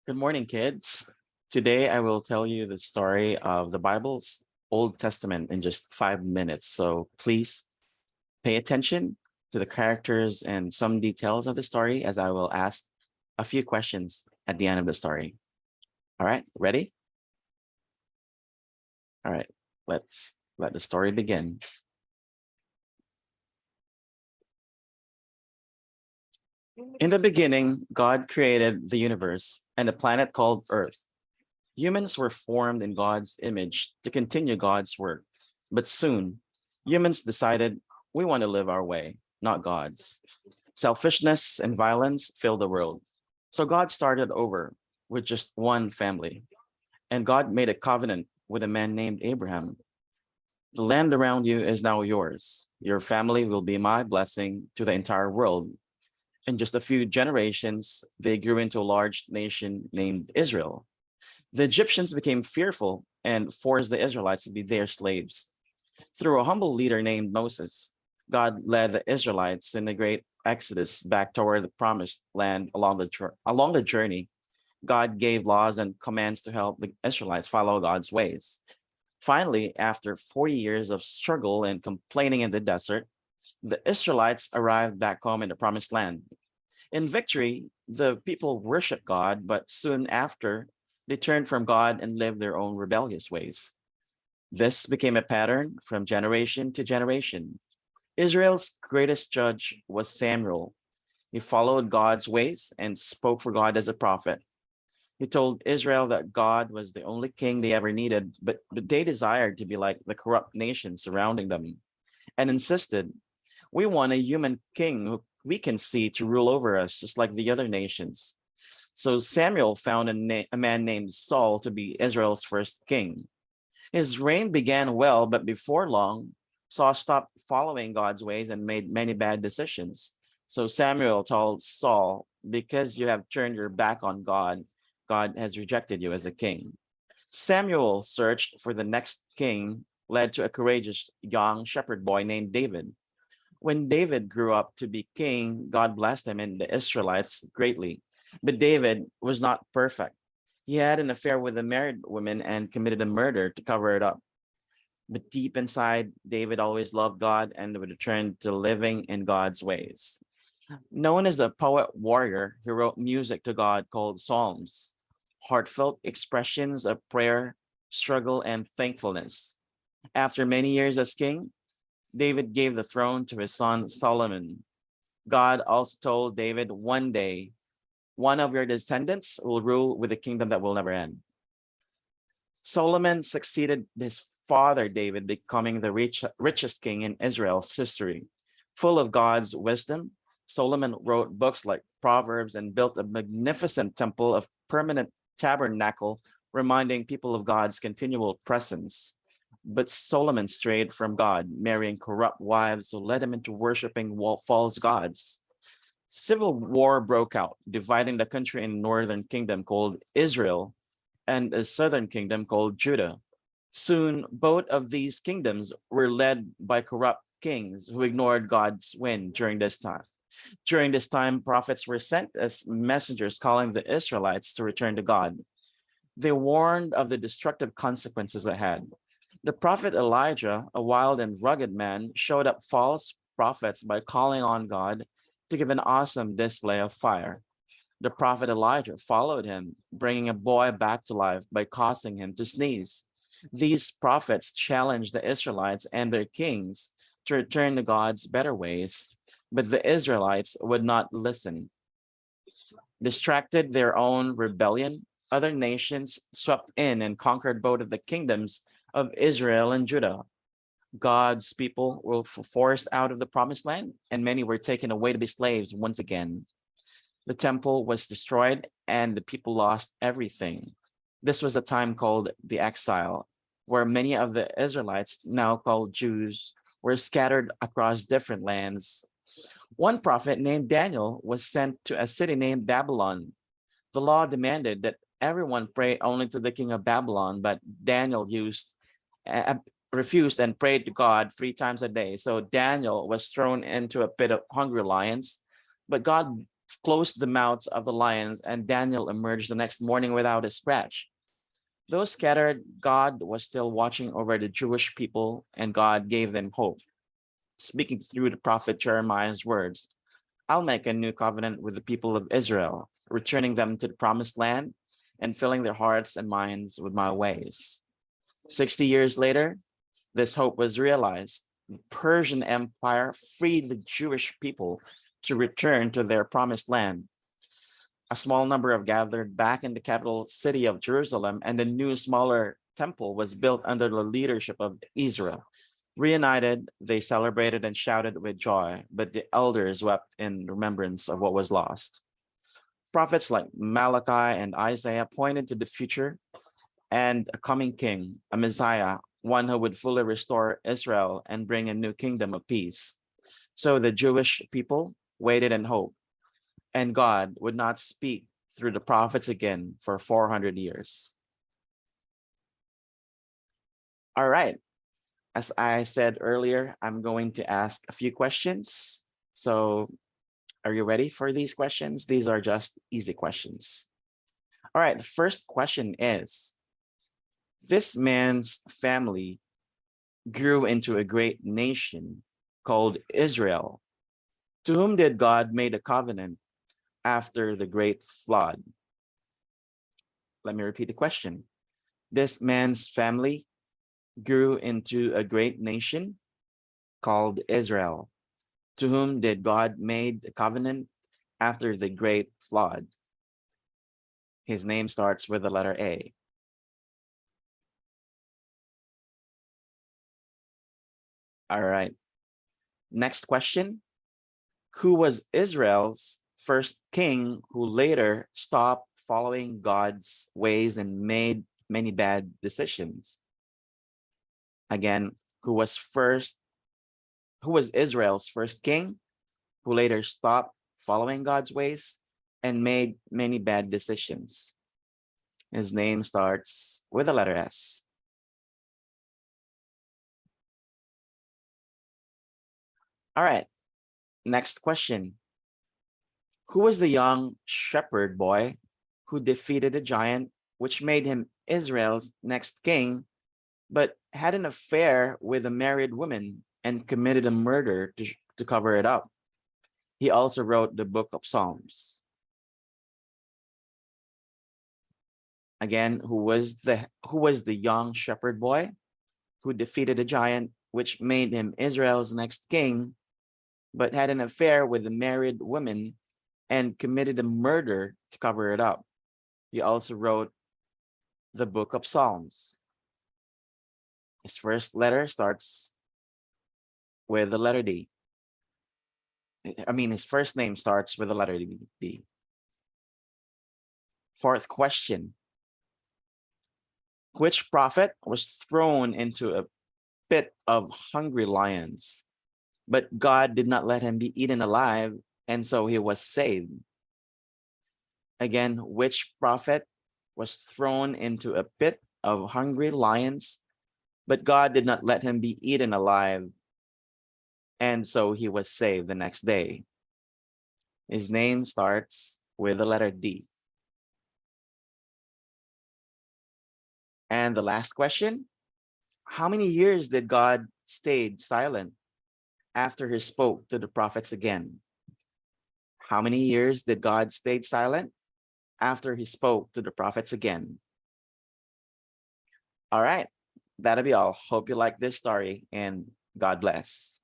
Good morning, kids. Today I will tell you the story of the Bible's Old Testament in just 5 minutes. So please pay attention to the characters and some details of the story as I will ask a few questions at the end of the story. All right, ready? All right, let's let the story begin. In the beginning, God created the universe and a planet called Earth. Humans were formed in God's image to continue God's work. But soon, humans decided we want to live our way, not God's. Selfishness and violence filled the world. So God started over with just one family. And God made a covenant with a man named Abraham. The land around you is now yours. Your family will be my blessing to the entire world. In just a few generations, they grew into a large nation named Israel. The Egyptians became fearful and forced the Israelites to be their slaves. Through a humble leader named Moses, God led the Israelites in the great exodus back toward the promised land along the journey. God gave laws and commands to help the Israelites follow God's ways. Finally, after 40 years of struggle and complaining in the desert, the Israelites arrived back home in the promised land. In victory, the people worshiped God, but soon after, they turned from God and lived their own rebellious ways. This became a pattern from generation to generation. Israel's greatest judge was Samuel. He followed God's ways and spoke for God as a prophet. He told Israel that God was the only king they ever needed, but they desired to be like the corrupt nations surrounding them and insisted, we want a human king who we can see to rule over us, just like the other nations. So Samuel found a man named Saul to be Israel's first king. His reign began well, but before long, Saul stopped following God's ways and made many bad decisions. So Samuel told Saul, because you have turned your back on God, God has rejected you as a king. Samuel searched for the next king, led to a courageous young shepherd boy named David. When David grew up to be king, God blessed him and the Israelites greatly. But David was not perfect. He had an affair with a married woman and committed a murder to cover it up. But deep inside, David always loved God and would return to living in God's ways. Known as a poet warrior, he wrote music to God called Psalms, heartfelt expressions of prayer, struggle, and thankfulness. After many years as king, David gave the throne to his son Solomon. God also told David, one day, one of your descendants will rule with a kingdom that will never end. Solomon succeeded his father David, becoming the richest king in Israel's history. Full of God's wisdom, Solomon wrote books like Proverbs and built a magnificent temple of permanent tabernacle, reminding people of God's continual presence. But Solomon strayed from God, marrying corrupt wives who led him into worshiping false gods. Civil war broke out, dividing the country in a northern kingdom called Israel and a southern kingdom called Judah. Soon, both of these kingdoms were led by corrupt kings who ignored God's wind during this time. During this time, prophets were sent as messengers calling the Israelites to return to God. They warned of the destructive consequences ahead. The prophet Elijah, a wild and rugged man, showed up false prophets by calling on God to give an awesome display of fire. The prophet Elijah followed him, bringing a boy back to life by causing him to sneeze. These prophets challenged the Israelites and their kings to return to God's better ways, but the Israelites would not listen. Distracted their own rebellion, other nations swept in and conquered both of the kingdoms of Israel and Judah. God's people were forced out of the promised land, and many were taken away to be slaves once again. The temple was destroyed, and the people lost everything. This was a time called the exile, where many of the Israelites, now called Jews, were scattered across different lands. One prophet named Daniel was sent to a city named Babylon. The law demanded that everyone pray only to the king of Babylon, but Daniel refused and prayed to God 3 times a day. So Daniel was thrown into a pit of hungry lions, but God closed the mouths of the lions, and Daniel emerged the next morning without a scratch. Though scattered, God was still watching over the Jewish people, and God gave them hope. Speaking through the prophet Jeremiah's words, I'll make a new covenant with the people of Israel, returning them to the promised land and filling their hearts and minds with my ways. 60 years later, this hope was realized. The Persian Empire freed the Jewish people to return to their promised land. A small number have gathered back in the capital city of Jerusalem, and a new, smaller temple was built under the leadership of Israel. Reunited, they celebrated and shouted with joy, but the elders wept in remembrance of what was lost. Prophets like Malachi and Isaiah pointed to the future and a coming king, a Messiah, one who would fully restore Israel and bring a new kingdom of peace. So the Jewish people waited and hoped, and God would not speak through the prophets again for 400 years. All right. As I said earlier, I'm going to ask a few questions. So are you ready for these questions? These are just easy questions. All right, the first question is, this man's family grew into a great nation called Israel. To whom did God make a covenant after the great flood? Let me repeat the question. This man's family grew into a great nation called Israel. To whom did God make a covenant after the great flood? His name starts with the letter A. All right. Next question. Who was Israel's first king who later stopped following God's ways and made many bad decisions? Again, who was Israel's first king who later stopped following God's ways and made many bad decisions? His name starts with the letter S. All right, next question. Who was the young shepherd boy who defeated a giant, which made him Israel's next king, but had an affair with a married woman and committed a murder to cover it up? He also wrote the book of Psalms. Again, who was the young shepherd boy who defeated a giant, which made him Israel's next king, but had an affair with a married woman and committed a murder to cover it up? He also wrote the book of Psalms. His first letter starts with the letter D. His first name starts with the letter D. Fourth question. Which prophet was thrown into a pit of hungry lions, but God did not let him be eaten alive, and so he was saved? Again, which prophet was thrown into a pit of hungry lions, but God did not let him be eaten alive, and so he was saved the next day? His name starts with the letter D. And the last question, how many years did God stay silent after he spoke to the prophets again? How many years did God stay silent after he spoke to the prophets again? All right, that'll be all. Hope you like this story, and God bless.